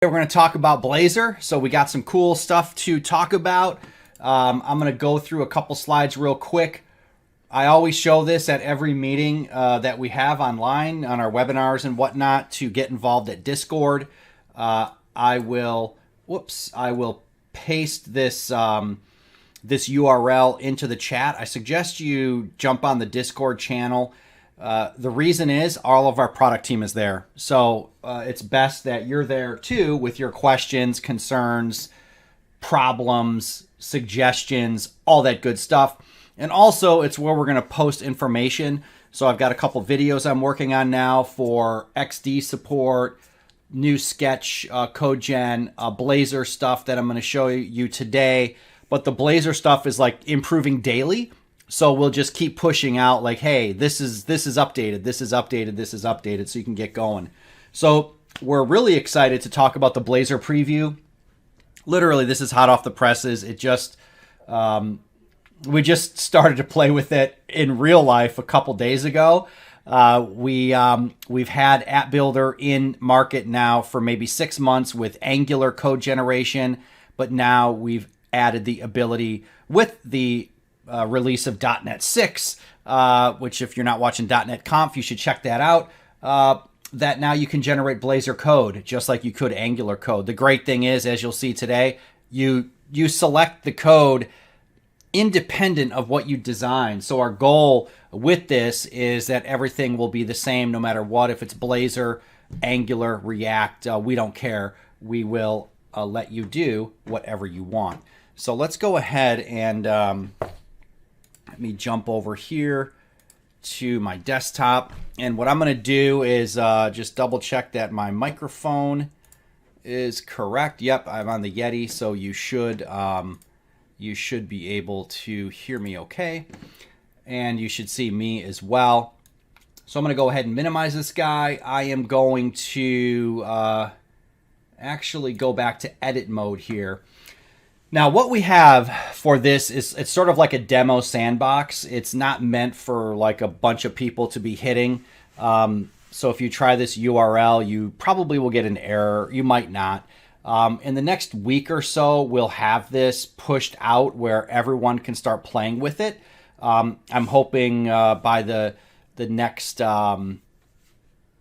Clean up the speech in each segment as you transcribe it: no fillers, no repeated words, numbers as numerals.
We're going to talk about Blazor. So we got some cool stuff to talk about. I'm going to go through a couple slides real quick. I always show this at every meeting that we have online on our webinars and whatnot to get involved at Discord. I will paste this this URL into the chat. I suggest you jump on the Discord channel. The reason is all of our product team is there. So it's best that you're there too with your questions, concerns, problems, suggestions, all that good stuff. And also it's where we're going to post information. So I've got a couple videos I'm working on now for XD support, new Sketch code gen, Blazor stuff that I'm going to show you today. But the Blazor stuff is like improving daily. So we'll just keep pushing out like, hey, this is updated, this is updated, this is updated, so you can get going. So we're really excited to talk about the Blazor preview. Literally, this is hot off the presses. It just, we just started to play with it in real life a couple days ago. We've had App Builder in market now for maybe 6 months with Angular code generation, but now we've added the ability with the release of .NET 6, which if you're not watching .NET Conf, you should check that out, that now you can generate Blazor code just like you could Angular code. The great thing is, as you'll see today, you select the code independent of what you design. So our goal with this is that everything will be the same no matter what. If it's Blazor, Angular, React, we don't care. We will let you do whatever you want. So let's go ahead and let me jump over here to my desktop. And what I'm going to do is just double check that my microphone is correct. Yep, I'm on the Yeti, so you should be able to hear me okay. And you should see me as well. So I'm going to go ahead and minimize this guy. I am going to actually go back to edit mode here. Now, what we have for this is it's sort of like a demo sandbox. It's not meant for like a bunch of people to be hitting. So if you try this URL, you probably will get an error. You might not. In the next week or so, we'll have this pushed out where everyone can start playing with it. I'm hoping by the next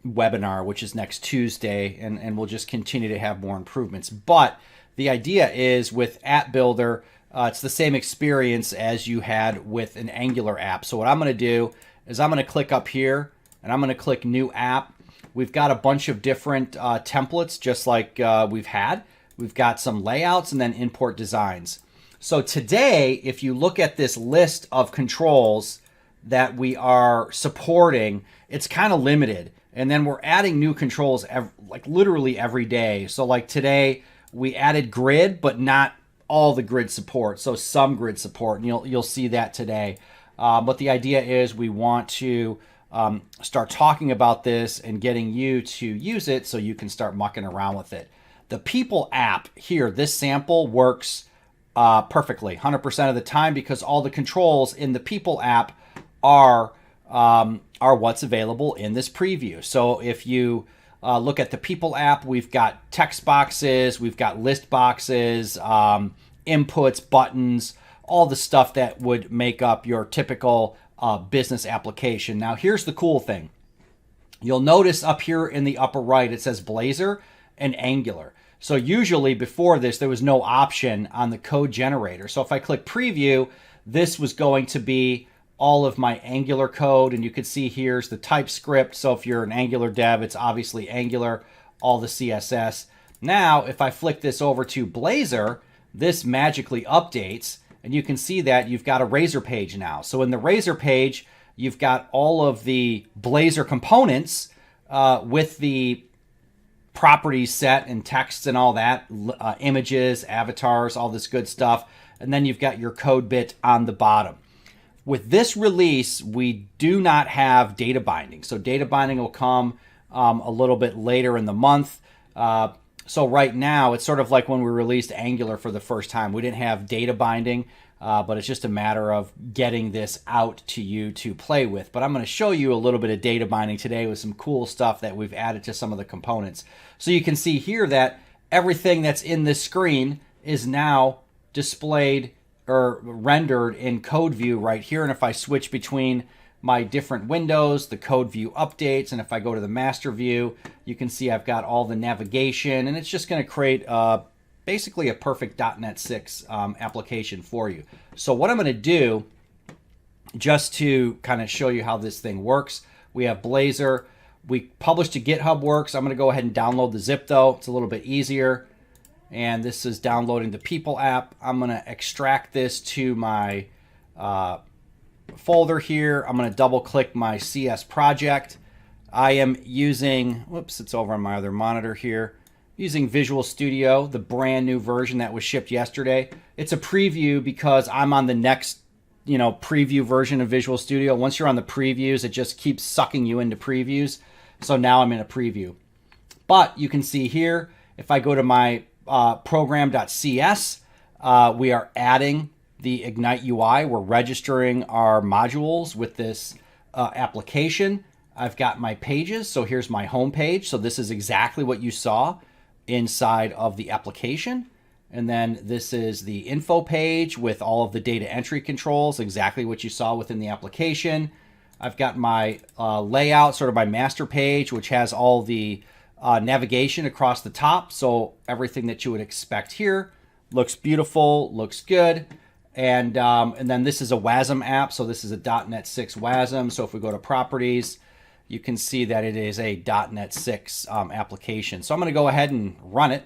webinar, which is next Tuesday, and we'll just continue to have more improvements. But the idea is with App Builder, it's the same experience as you had with an Angular app. So what I'm going to do is I'm going to click up here and I'm going to click New App. We've got a bunch of different templates just like we've had. We've got some layouts and then import designs. So today, if you look at this list of controls that we are supporting, it's kind of limited. And then we're adding new controls like literally every day. So like today, we added grid, but not all the grid support. So some grid support, and you'll see that today. But the idea is we want to start talking about this and getting you to use it so you can start mucking around with it. The People app here, this sample works perfectly 100% of the time because all the controls in the People app are what's available in this preview. So if you look at the People app, we've got text boxes, we've got list boxes, inputs, buttons, all the stuff that would make up your typical business application. Now, here's the cool thing. You'll notice up here in the upper right, it says Blazor and Angular. So usually before this, there was no option on the code generator. So if I click preview, this was going to be all of my Angular code, and you can see here's the TypeScript. So if you're an Angular dev, it's obviously Angular, all the CSS. Now, if I flick this over to Blazor, this magically updates, and you can see that you've got a Razor page now. So in the Razor page, you've got all of the Blazor components with the properties set and texts and all that, images, avatars, all this good stuff. And then you've got your code bit on the bottom. With this release, we do not have data binding. So data binding will come a little bit later in the month. So right now, it's sort of like when we released Angular for the first time. We didn't have data binding. but it's just a matter of getting this out to you to play with. But I'm going to show you a little bit of data binding today with some cool stuff that we've added to some of the components. So you can see here that everything that's in this screen is now displayed or rendered in code view right here. And if I switch between my different windows, the code view updates, and if I go to the master view, you can see I've got all the navigation, and it's just going to create basically a perfect .NET 6 application for you. So what I'm going to do, just to kind of show you how this thing works, we have Blazor. We published to GitHub Works. I'm going to go ahead and download the zip though. It's a little bit easier. And this is downloading the People app. I'm going to extract this to my folder here. I'm going to double click my CS project. I am using, whoops, it's over on my other monitor here, using Visual Studio, the brand new version that was shipped yesterday. It's a preview because I'm on the next, preview version of Visual Studio. Once you're on the previews, it just keeps sucking you into previews. So now I'm in a preview. But you can see here, if I go to my program.cs, we are adding the Ignite UI. We're registering our modules with this application. I've got my pages. So here's my home page. So this is exactly what you saw inside of the application. And then this is the info page with all of the data entry controls, exactly what you saw within the application. I've got my layout, sort of my master page, which has all the navigation across the top. So everything that you would expect here looks beautiful, looks good. And then this is a WASM app. So this is a .NET 6 WASM. So if we go to properties, you can see that it is a .NET 6 application. So I'm going to go ahead and run it.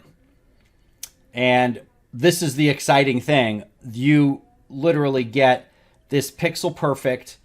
And this is the exciting thing. You literally get this pixel perfect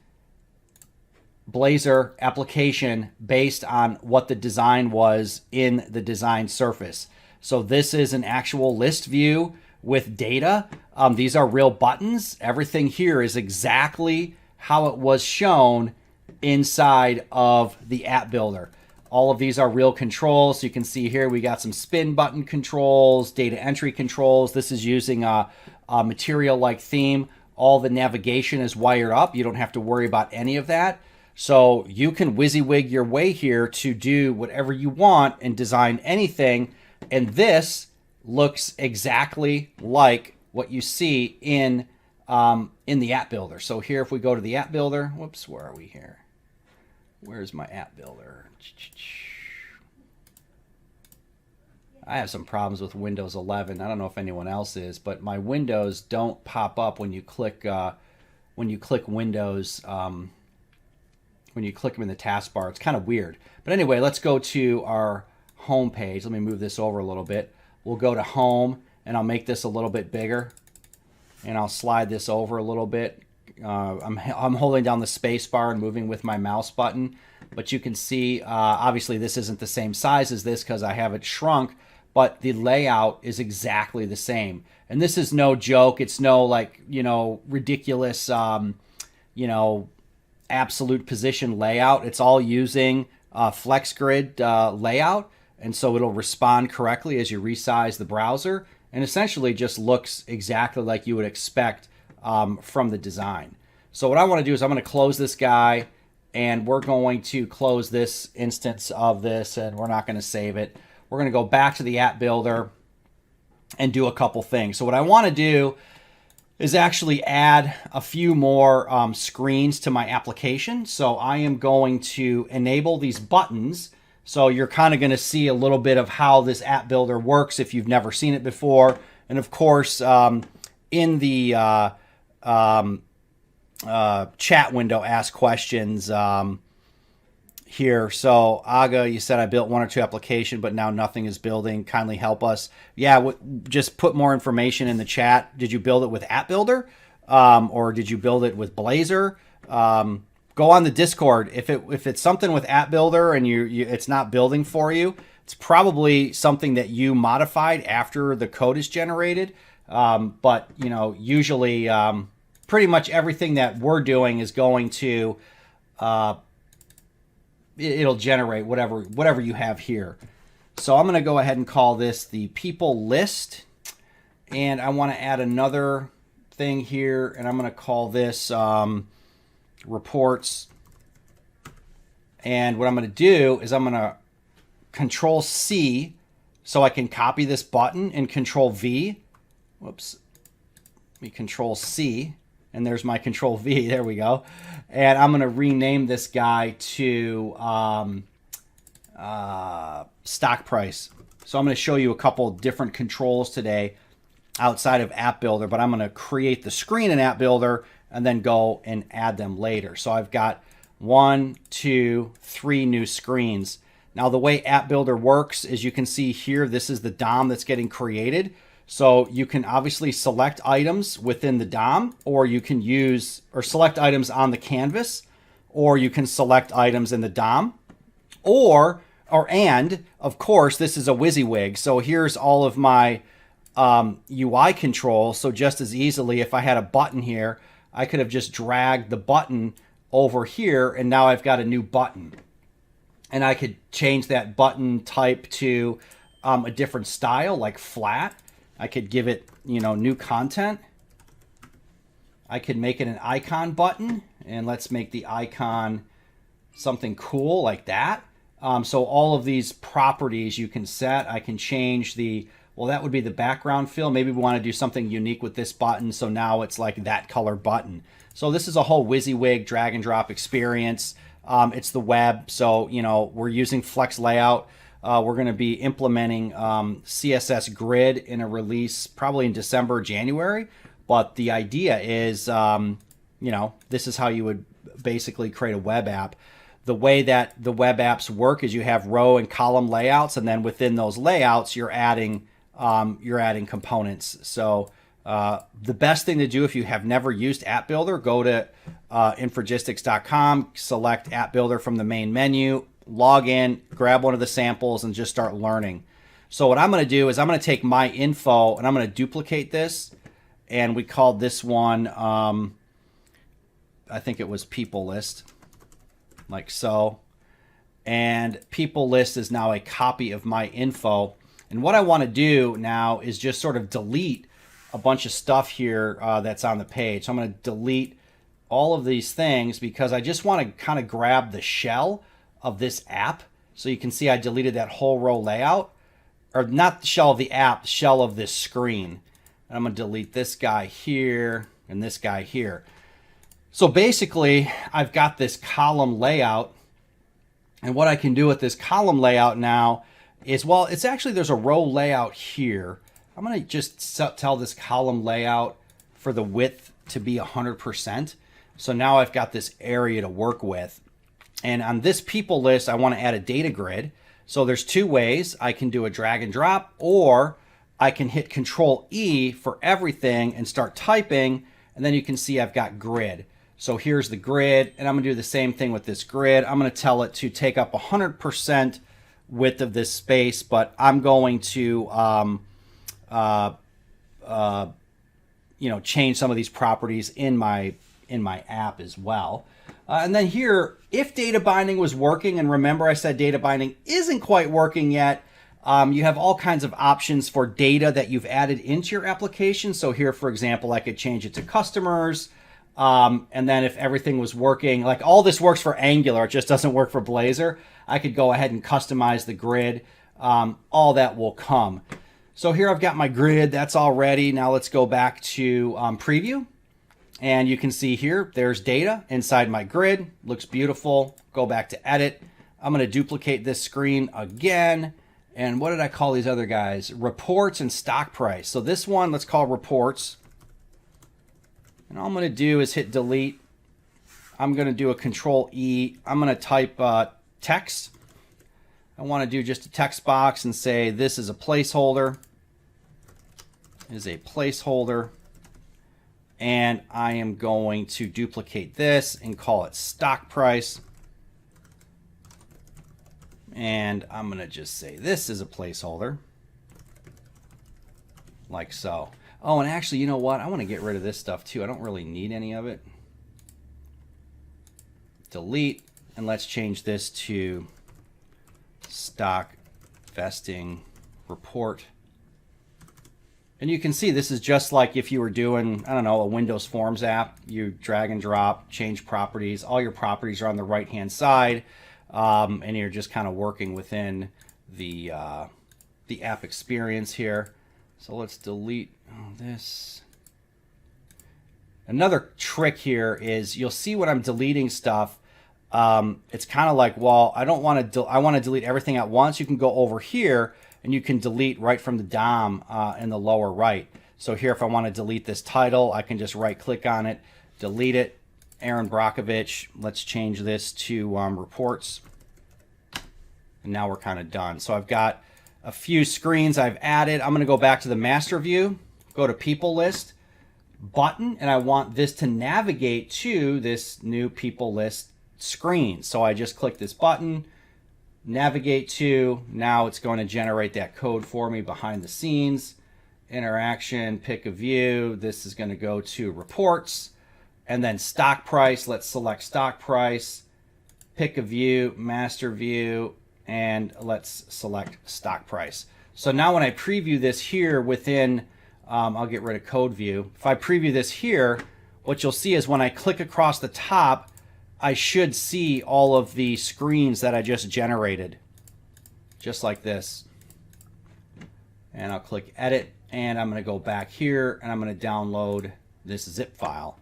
Blazor application based on what the design was in the design surface. So this is an actual list view with data. These are real buttons. Everything here is exactly how it was shown inside of the app builder. All of these are real controls. So you can see here we got some spin button controls, data entry controls. This is using a material-like theme. All the navigation is wired up. You don't have to worry about any of that. So you can WYSIWYG your way here to do whatever you want and design anything. And this looks exactly like what you see in the app builder. So here, if we go to the app builder, whoops, where are we here? Where's my app builder? I have some problems with Windows 11. I don't know if anyone else is, but my windows don't pop up when you click Windows. When you click them in the taskbar, it's kind of weird. But anyway, let's go to our home page. Let me move this over a little bit. We'll go to home, and I'll make this a little bit bigger, and I'll slide this over a little bit. I'm holding down the space bar and moving with my mouse button, but you can see obviously this isn't the same size as this because I have it shrunk, but the layout is exactly the same. And this is no joke. It's no ridiculous absolute position layout. It's all using FlexGrid layout, and so it'll respond correctly as you resize the browser, and essentially just looks exactly like you would expect from the design. So what I want to do is I'm going to close this guy, and we're going to close this instance of this, and we're not going to save it. We're going to go back to the app builder and do a couple things. So what I want to do is actually add a few more screens to my application. So I am going to enable these buttons. So you're kind of going to see a little bit of how this app builder works if you've never seen it before. And of course, in the chat window, ask questions here. So Aga, you said I built 1 or 2 applications, but now nothing is building. Kindly help us. Yeah, just put more information in the chat. Did you build it with App Builder, or did you build it with Blazor? Go on the Discord. If it's something with App Builder and it's not building for you, it's probably something that you modified after the code is generated. But usually, pretty much everything that we're doing is going to it'll generate whatever you have here. So I'm going to go ahead and call this the people list. And I want to add another thing here, and I'm going to call this reports. And what I'm going to do is I'm going to Control C So I can copy this button and Control V. Whoops. Let me Control C. And there's my Control V. There we go. And I'm going to rename this guy to stock price. So I'm going to show you a couple different controls today outside of App Builder, but I'm going to create the screen in App Builder and then go and add them later. So I've got 1, 2, 3 new screens. Now the way App Builder works is you can see here, this is the DOM that's getting created. So you can obviously select items within the DOM, or you can use or select items on the canvas, or you can select items in the DOM, and of course, this is a WYSIWYG. So here's all of my UI control. So just as easily, if I had a button here, I could have just dragged the button over here, and now I've got a new button. And I could change that button type to a different style, like flat. I could give it, new content. I could make it an icon button, and let's make the icon something cool like that. So all of these properties you can set. I can change that would be the background fill. Maybe we want to do something unique with this button. So now it's like that color button. So this is a whole WYSIWYG drag and drop experience. It's the web. So, we're using Flex Layout. We're going to be implementing CSS Grid in a release probably in December, January. But the idea is, this is how you would basically create a web app. The way that the web apps work is you have row and column layouts, and then within those layouts, you're adding components. So the best thing to do if you have never used App Builder, go to Infragistics.com, select App Builder from the main menu, log in, grab one of the samples, and just start learning. So what I'm going to do is I'm going to take my info and I'm going to duplicate this. And we called this one, I think it was people list, like so. And people list is now a copy of my info. And what I want to do now is just sort of delete a bunch of stuff here that's on the page. So I'm going to delete all of these things because I just want to kind of grab the shell of this app. So you can see I deleted that whole row layout, or not the shell of the app, the shell of this screen. And I'm going to delete this guy here and this guy here. So basically, I've got this column layout. And what I can do with this column layout now is, it's actually, there's a row layout here. I'm going to just tell this column layout for the width to be 100%. So now I've got this area to work with. And on this people list, I want to add a data grid. So there's two ways. I can do a drag and drop, or I can hit Control E for everything and start typing. And then you can see I've got grid. So here's the grid, and I'm going to do the same thing with this grid. I'm going to tell it to take up 100% width of this space, but I'm going to change some of these properties in my app as well. And then here, if data binding was working, and remember I said data binding isn't quite working yet, you have all kinds of options for data that you've added into your application. So here, for example, I could change it to customers. And then if everything was working, like all this works for Angular, it just doesn't work for Blazor, I could go ahead and customize the grid. All that will come. So here I've got my grid, that's all ready. Now let's go back to preview. And you can see here, there's data inside my grid. Looks beautiful. Go back to edit. I'm going to duplicate this screen again. And what did I call these other guys? Reports and stock price. So this one, let's call reports. And all I'm going to do is hit delete. I'm going to do a Control E. I'm going to type text. I want to do just a text box and say this is a placeholder. And I am going to duplicate this and call it stock price. And I'm going to just say this is a placeholder, like so. Oh, and actually, you know what? I want to get rid of this stuff too. I don't really need any of it. Delete, and let's change this to stock vesting report. And you can see this is just like if you were doing, I don't know, a Windows Forms app. You drag and drop, change properties. All your properties are on the right-hand side, and you're just kind of working within the the app experience here. So let's delete this. Another trick here is you'll see when I'm deleting stuff, it's kind of like, well, I don't want to, I want to delete everything at once. You can go over here and you can delete right from the DOM in the lower right. So here, if I want to delete this title, I can just right click on it, delete it. Aaron Brockovich, let's change this to reports. And now we're kind of done. So I've got a few screens I've added. I'm going to go back to the master view, go to people list, button, and I want this to navigate to this new people list screen. So I just click this button, navigate to, now it's going to generate that code for me behind the scenes. Interaction, pick a view. This is going to go to reports, and then stock price. Let's select stock price, pick a view, master view, and let's select stock price. So now when I preview this here within, I'll get rid of code view. If I preview this here, what you'll see is when I click across the top, I should see all of the screens that I just generated, just like this. And I'll click edit, and I'm going to go back here and I'm going to download this zip file.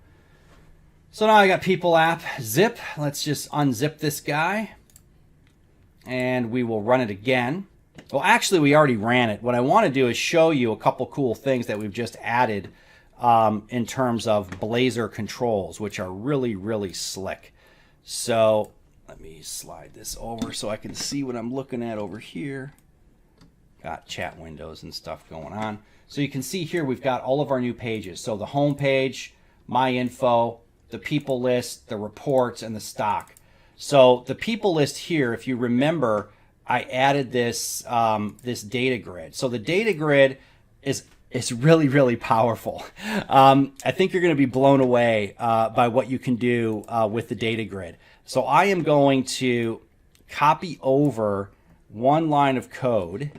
So now I got people app zip. Let's just unzip this guy and we will run it again. Well, actually we already ran it. What I want to do is show you a couple cool things that we've just added in terms of Blazor controls, which are really, really slick. So let me slide this over so I can see what I'm looking at over here. Got chat windows and stuff going on. So you can see here we've got all of our new pages. So the home page, my info, the people list, the reports, and the stock. So the people list here, if you remember, I added this this data grid. So the data grid is really, really powerful. I think you're going to be blown away by what you can do with the data grid. So I am going to copy over one line of code,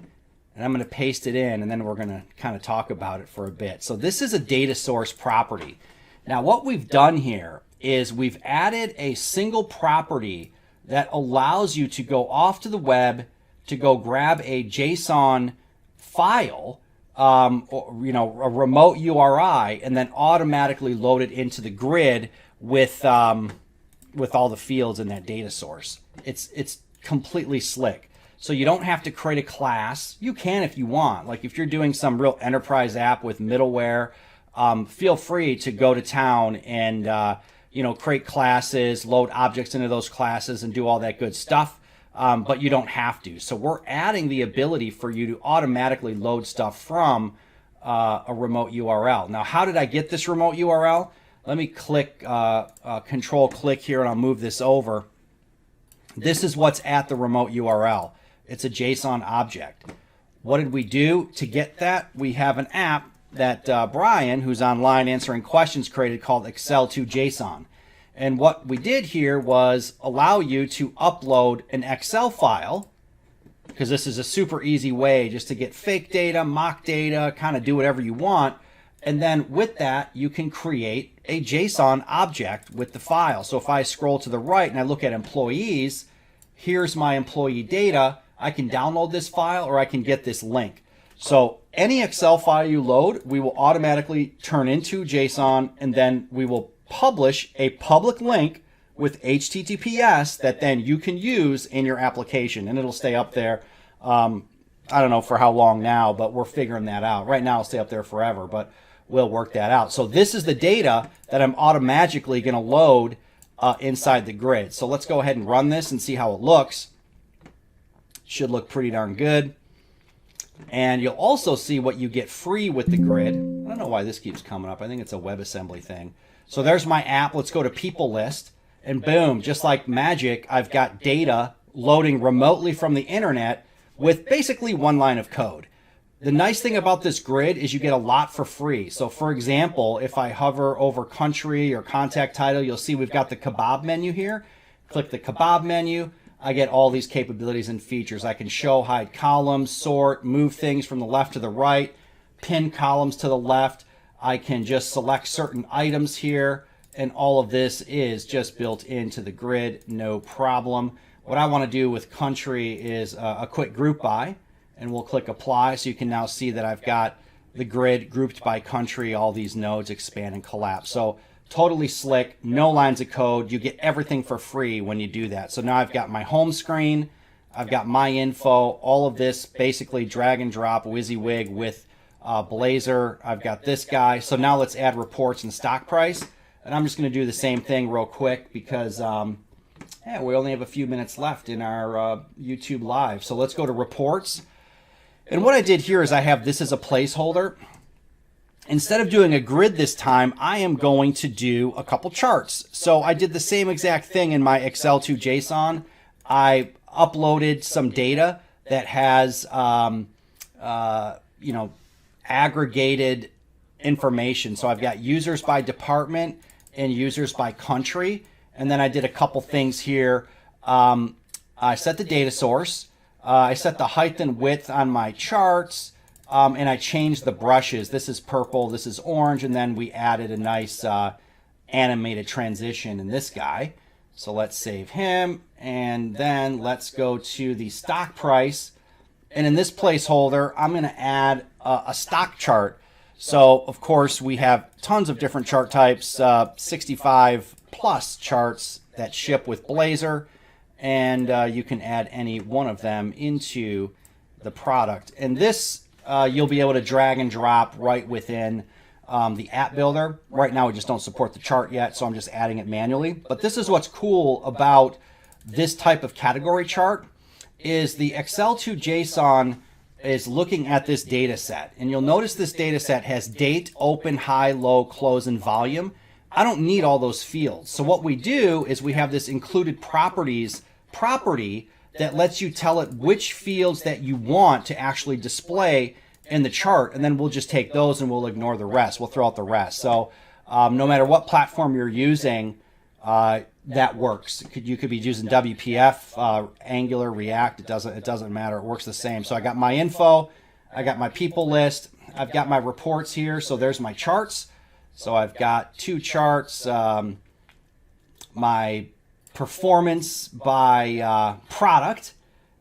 and I'm going to paste it in, and then we're going to kind of talk about it for a bit. So this is a data source property. Now what we've done here is we've added a single property that allows you to go off to the web to go grab a JSON file, or, you know, a remote URI, and then automatically load it into the grid with all the fields in that data source. It's completely slick. So you don't have to create a class. You can if you want. Like if you're doing some real enterprise app with middleware, feel free to go to town and you know, create classes, load objects into those classes, and do all that good stuff. But you don't have to. So we're adding the ability for you to automatically load stuff from a remote URL. Now, how did I get this remote URL? Let me click, control click here, and I'll move this over. This is what's at the remote URL. It's a JSON object. What did we do to get that? We have an app that Brian, who's online answering questions, created called Excel to JSON. And what we did here was allow you to upload an Excel file, because this is a super easy way just to get fake data, mock data, kind of do whatever you want. And then with that, you can create a JSON object with the file. So if I scroll to the right and I look at employees, here's my employee data. I can download this file or I can get this link. So any Excel file you load, we will automatically turn into JSON, and then we will publish a public link with HTTPS that then you can use in your application, and it'll stay up there. I don't know for how long now, but we're figuring that out. Right now it'll stay up there forever, but we'll work that out. So this is the data that I'm automatically going to load inside the grid. So let's go ahead and run this and see how it looks. Should look pretty darn good. And you'll also see what you get free with the grid. I don't know why this keeps coming up. I think it's a WebAssembly thing. So there's my app. Let's go to people list, and boom, just like magic, I've got data loading remotely from the internet with basically one line of code. The nice thing about this grid is you get a lot for free. So for example, if I hover over country or contact title, you'll see we've got the kebab menu here. Click the kebab menu. I get all these capabilities and features. I can show, hide columns, sort, move things from the left to the right, pin columns to the left. I can just select certain items here, and all of this is just built into the grid, no problem. What I want to do with country is a quick group by, and we'll click apply. So you can now see that I've got the grid grouped by country, all these nodes expand and collapse. So totally slick, no lines of code. You get everything for free when you do that. So now I've got my home screen, I've got my info, all of this basically drag and drop WYSIWYG with Blazor. I've got this guy. So now let's add reports and stock price. And I'm just going to do the same thing real quick because yeah, we only have a few minutes left in our YouTube live. So let's go to reports. And what I did here is I have this as a placeholder. Instead of doing a grid this time, I am going to do a couple charts. So I did the same exact thing in my Excel to JSON. I uploaded some data that has, you know, aggregated information. So I've got users by department and users by country. And then I did a couple things here. I set the data source. I set the height and width on my charts. And I changed the brushes. This is purple, this is orange, and then we added a nice animated transition in this guy. So let's save him, and then let's go to the stock price. And in this placeholder, I'm going to add a stock chart. So, of course, we have tons of different chart types, 65 plus charts that ship with Blazor, and you can add any one of them into the product. And this you'll be able to drag and drop right within the app builder. Right now we just don't support the chart yet, so I'm just adding it manually. But this is what's cool about this type of category chart is the Excel to JSON is looking at this data set. And you'll notice this data set has date, open, high, low, close, and volume. I don't need all those fields. So what we do is we have this included properties property that lets you tell it which fields that you want to actually display in the chart, and then we'll just take those and we'll ignore the rest. We'll throw out the rest. So no matter what platform you're using, that works. You could be using WPF, Angular, React. It doesn't matter. It works the same. So I got my info, I got my people list, I've got my reports here. So there's my charts. So I've got two charts, my performance by product,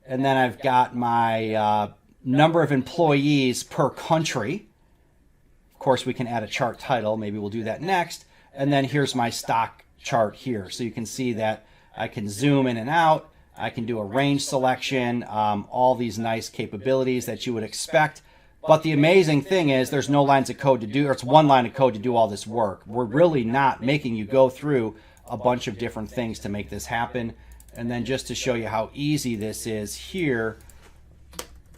and then I've got my number of employees per country. Of course, we can add a chart title. Maybe we'll do that next. And then here's my stock chart here. So you can see that I can zoom in and out. I can do a range selection, all these nice capabilities that you would expect. But the amazing thing is there's no lines of code to do, or it's one line of code to do all this work. We're really not making you go through a bunch of different things to make this happen. And then just to show you how easy this is here,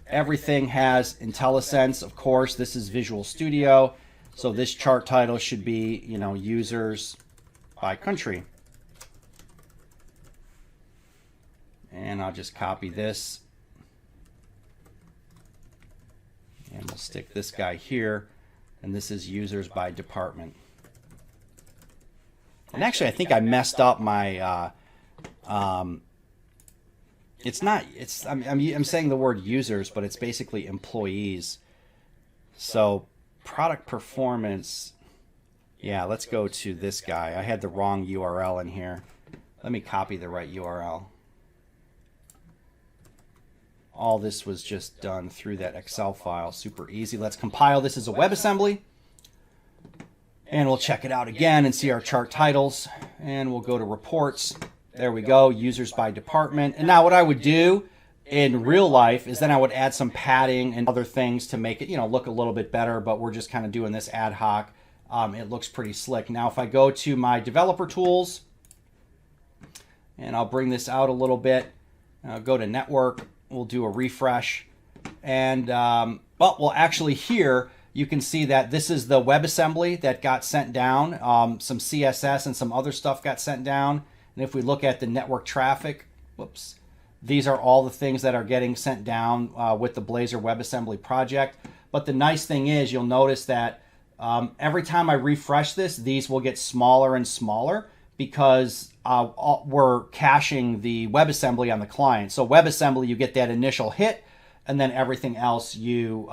everything has IntelliSense. Of course, this is Visual Studio. So this chart title should be, you know, users by country. And I'll just copy this. And we'll stick this guy here. And this is users by department. And actually, I think I messed up my, it's not, it's, I'm saying the word users, but it's basically employees. So product performance, yeah, let's go to this guy. I had the wrong URL in here. Let me copy the right URL. All this was just done through that Excel file. Super easy. Let's compile this as a WebAssembly. And we'll check it out again and see our chart titles. And we'll go to reports. There we go, users by department. And now what I would do in real life is then I would add some padding and other things to make it, you know, look a little bit better, but we're just kind of doing this ad hoc. It looks pretty slick. Now if I go to my developer tools, and I'll bring this out a little bit, I'll go to network, we'll do a refresh, and well, actually here you can see that this is the WebAssembly that got sent down. Some CSS and some other stuff got sent down. And if we look at the network traffic, whoops, these are all the things that are getting sent down with the Blazor WebAssembly project. But the nice thing is you'll notice that every time I refresh this, these will get smaller and smaller because we're caching the WebAssembly on the client. So WebAssembly, you get that initial hit, and then everything else you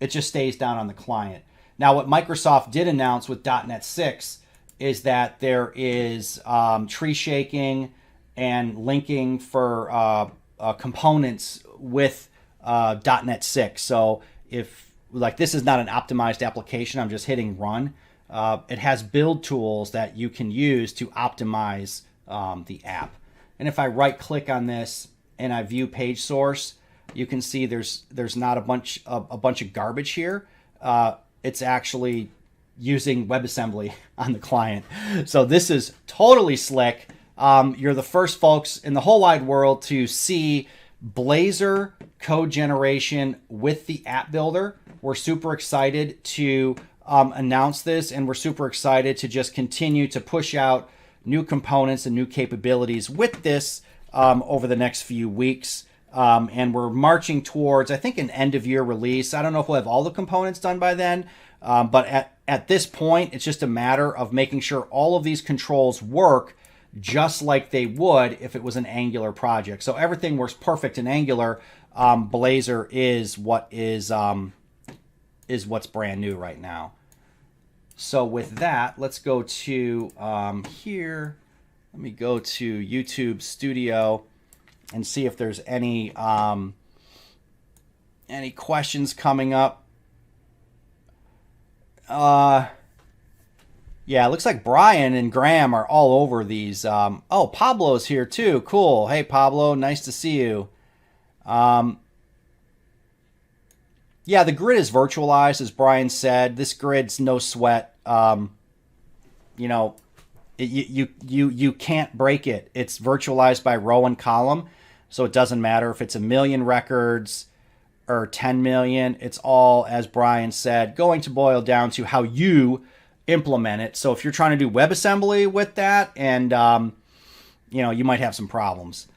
it just stays down on the client. Now, what Microsoft did announce with .NET 6 is that there is tree shaking and linking for components with .NET 6. So if like this is not an optimized application, I'm just hitting run. It has build tools that you can use to optimize the app. And if I right click on this and I view page source, you can see there's not a bunch of garbage here. It's actually using WebAssembly on the client. So this is totally slick. You're the first folks in the whole wide world to see Blazor code generation with the app builder. We're super excited to announce this, and we're super excited to just continue to push out new components and new capabilities with this over the next few weeks. And we're marching towards, I think, an end of year release. I don't know if we'll have all the components done by then, but at this point, it's just a matter of making sure all of these controls work just like they would if it was an Angular project. So everything works perfect in Angular. Blazor is what's brand new right now. So with that, let's go to here. Let me go to YouTube Studio and see if there's any questions coming up. Yeah, it looks like Brian and Graham are all over these. Oh, Pablo's here too. Cool. Hey, Pablo, nice to see you. Yeah, the grid is virtualized, as Brian said. This grid's no sweat. You know, you can't break it. It's virtualized by row and column, so it doesn't matter if it's 1 million records or 10 million. It's all, as Brian said, going to boil down to how you implement it. So if you're trying to do WebAssembly with that, and you know, you might have some problems.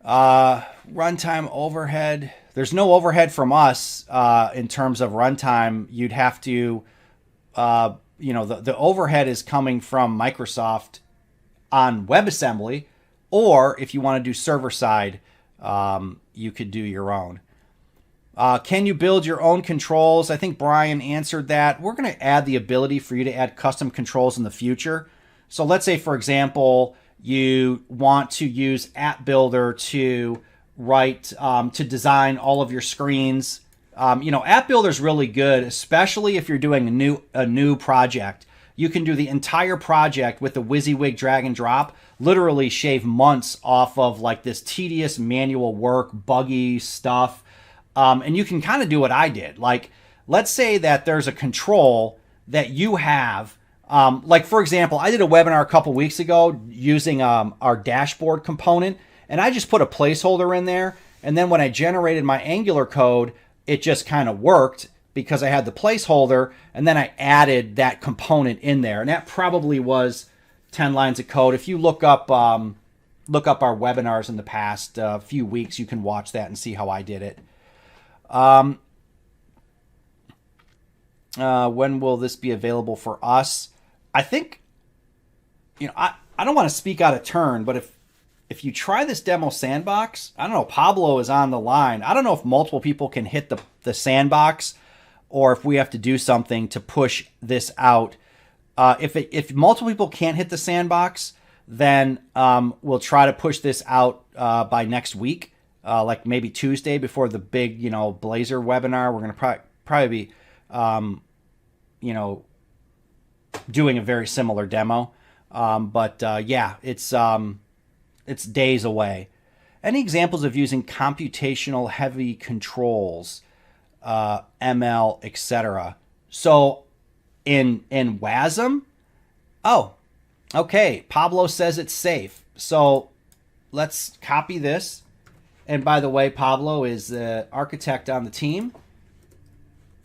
Runtime overhead. There's no overhead from us in terms of runtime. You'd have to, you know, the overhead is coming from Microsoft on WebAssembly, or if you want to do server side, you could do your own. Can you build your own controls? I think Brian answered that. We're going to add the ability for you to add custom controls in the future. So let's say, for example, you want to use App Builder to write, to design all of your screens. You know, App Builder is really good, especially if you're doing a new project. You can do the entire project with the WYSIWYG drag and drop, literally shave months off of like this tedious manual work, buggy stuff. And you can kind of do what I did. Like, let's say that there's a control that you have. Like, for example, I did a webinar a couple weeks ago using our dashboard component, and I just put a placeholder in there. And then when I generated my Angular code, it just kind of worked because I had the placeholder, and then I added that component in there. And that probably was 10 lines of code. If you look up our webinars in the past few weeks, you can watch that and see how I did it. When will this be available for us? I think, you know, I don't want to speak out of turn, but if you try this demo sandbox, I don't know, Pablo is on the line. I don't know if multiple people can hit the sandbox, or if we have to do something to push this out. If multiple people can't hit the sandbox, then we'll try to push this out by next week. Like maybe Tuesday before the big, you know, Blazor webinar. We're going to probably be, you know, doing a very similar demo. Yeah, it's days away. Any examples of using computational heavy controls, ML, etc.? So in WASM, oh, okay. Pablo says it's safe. So let's copy this. And by the way, Pablo is the architect on the team.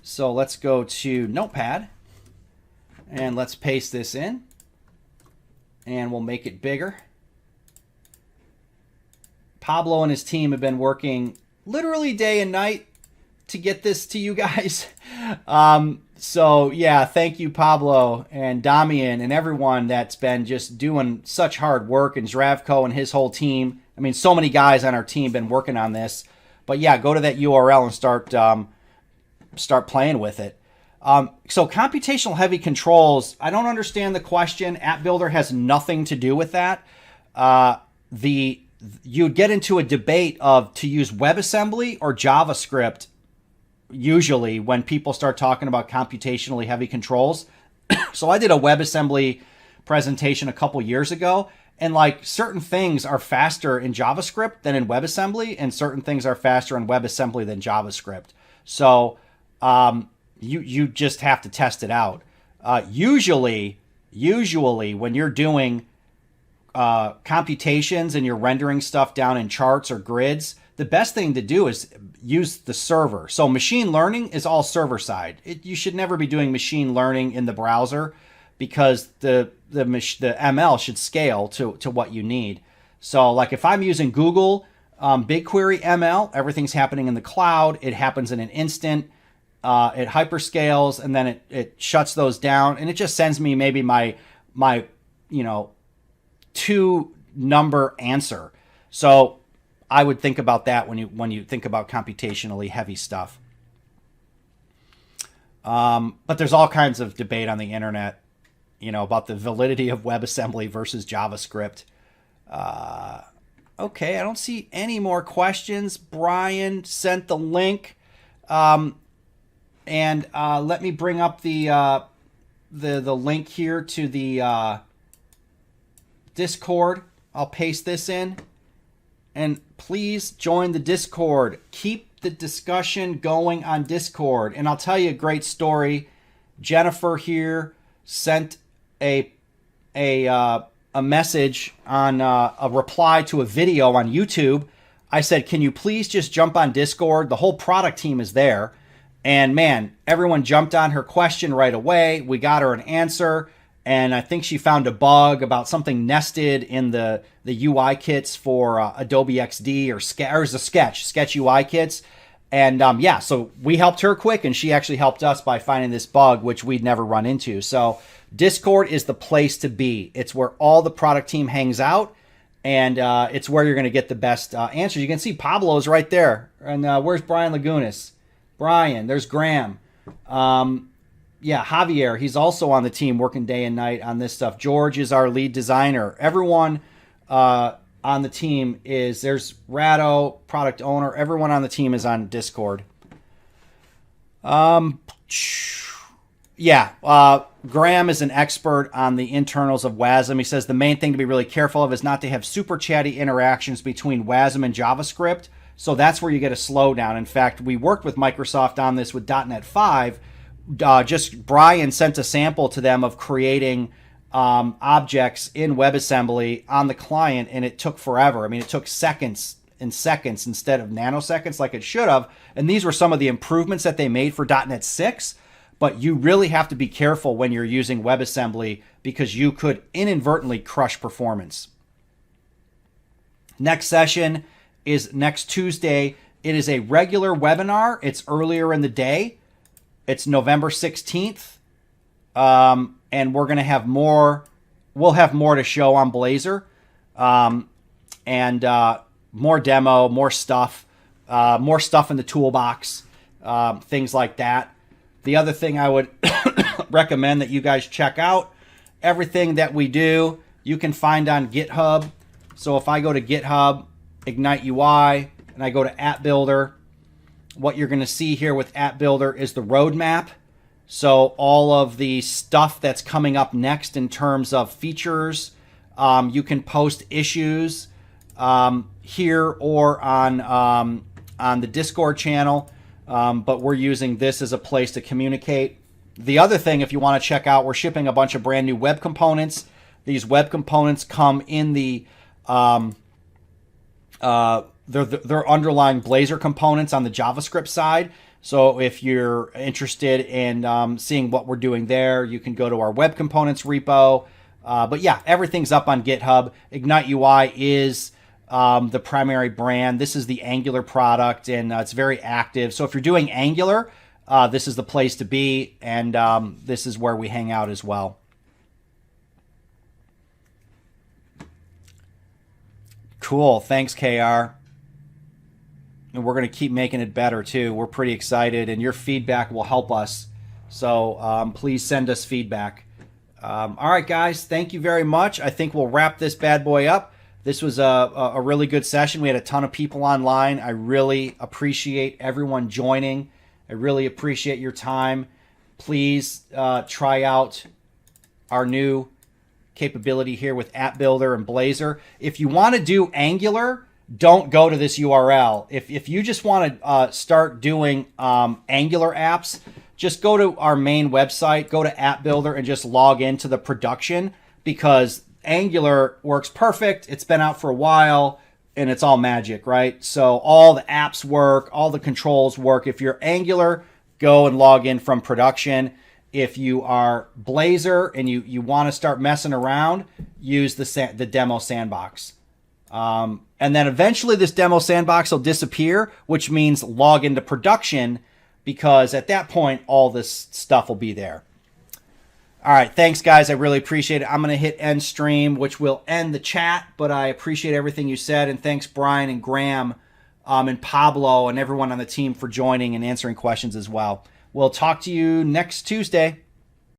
So let's go to Notepad and let's paste this in, and we'll make it bigger. Pablo and his team have been working literally day and night to get this to you guys. So yeah, thank you, Pablo and Damian and everyone that's been just doing such hard work, and Zdravko and his whole team. I mean, so many guys on our team been working on this. But yeah, go to that URL and start playing with it. So computational heavy controls, I don't understand the question. App Builder has nothing to do with that. The you'd get into a debate of to use WebAssembly or JavaScript usually when people start talking about computationally heavy controls. So I did a WebAssembly presentation a couple years ago, and like certain things are faster in JavaScript than in WebAssembly, and certain things are faster in WebAssembly than JavaScript. So you just have to test it out. Usually when you're doing computations and you're rendering stuff down in charts or grids, the best thing to do is use the server. So machine learning is all server side. You should never be doing machine learning in the browser because the ML should scale to what you need. So like if I'm using Google BigQuery ML, everything's happening in the cloud. It happens in an instant. It hyperscales and then it shuts those down, and it just sends me maybe my 2-number answer. So I would think about that when you think about computationally heavy stuff. But there's all kinds of debate on the internet, about the validity of WebAssembly versus JavaScript. Okay, I don't see any more questions. Brian sent the link, and let me bring up the link here to the Discord. I'll paste this in. And please join the Discord. Keep the discussion going on Discord. And I'll tell you a great story. Jennifer here sent a message on a reply to a video on YouTube. I said, can you please just jump on Discord? The whole product team is there. And man, everyone jumped on her question right away. We got her an answer. And I think she found a bug about something nested in the UI kits for Adobe XD or the Sketch UI kits. And so we helped her quick, and she actually helped us by finding this bug, which we'd never run into. So Discord is the place to be. It's where all the product team hangs out, and it's where you're going to get the best answers. You can see Pablo's right there. And where's Brian Lagunas? Brian, there's Graham. Javier, he's also on the team working day and night on this stuff. George is our lead designer. Everyone on the team there's Rado, product owner. Everyone on the team is on Discord. Graham is an expert on the internals of WASM. He says the main thing to be really careful of is not to have super chatty interactions between WASM and JavaScript. So that's where you get a slowdown. In fact, we worked with Microsoft on this with .NET 5. Just Brian sent a sample to them of creating objects in WebAssembly on the client, and it took forever. I mean, it took seconds instead of nanoseconds like it should have. And these were some of the improvements that they made for .NET 6. But you really have to be careful when you're using WebAssembly because you could inadvertently crush performance. Next session is next Tuesday. It is a regular webinar. It's earlier in the day. It's November 16th. And we're going to have more. We'll have more to show on Blazor. And more demo, more stuff in the toolbox, things like that. The other thing I would recommend that you guys check out, everything that we do, you can find on GitHub. So if I go to GitHub, Ignite UI, and I go to App Builder, what you're going to see here with App Builder is the roadmap. So all of the stuff that's coming up next in terms of features, you can post issues here or on the Discord channel. But we're using this as a place to communicate. The other thing, if you want to check out, we're shipping a bunch of brand new web components. These web components come in the they're underlying Blazor components on the JavaScript side. So if you're interested in seeing what we're doing there, you can go to our web components repo. But yeah, everything's up on GitHub. Ignite UI is the primary brand. This is the Angular product, and it's very active. So if you're doing Angular, this is the place to be, and this is where we hang out as well. Cool. Thanks, KR. And we're going to keep making it better, too. We're pretty excited, and your feedback will help us. So please send us feedback. All right, guys. Thank you very much. I think we'll wrap this bad boy up. This was a really good session. We had a ton of people online. I really appreciate everyone joining. I really appreciate your time. Please try out our new capability here with App Builder and Blazor. If you want to do Angular, don't go to this URL. If you just want to start doing Angular apps, just go to our main website, go to App Builder, and just log into the production, because Angular works perfect. It's been out for a while, and it's all magic, right? So all the apps work, all the controls work. If you're Angular, go and log in from production. If you are Blazor and you want to start messing around, use the demo sandbox. And then eventually this demo sandbox will disappear, which means log into production, because at that point, all this stuff will be there. All right. Thanks, guys. I really appreciate it. I'm going to hit end stream, which will end the chat, but I appreciate everything you said. And thanks, Brian and Graham and Pablo and everyone on the team for joining and answering questions as well. We'll talk to you next Tuesday.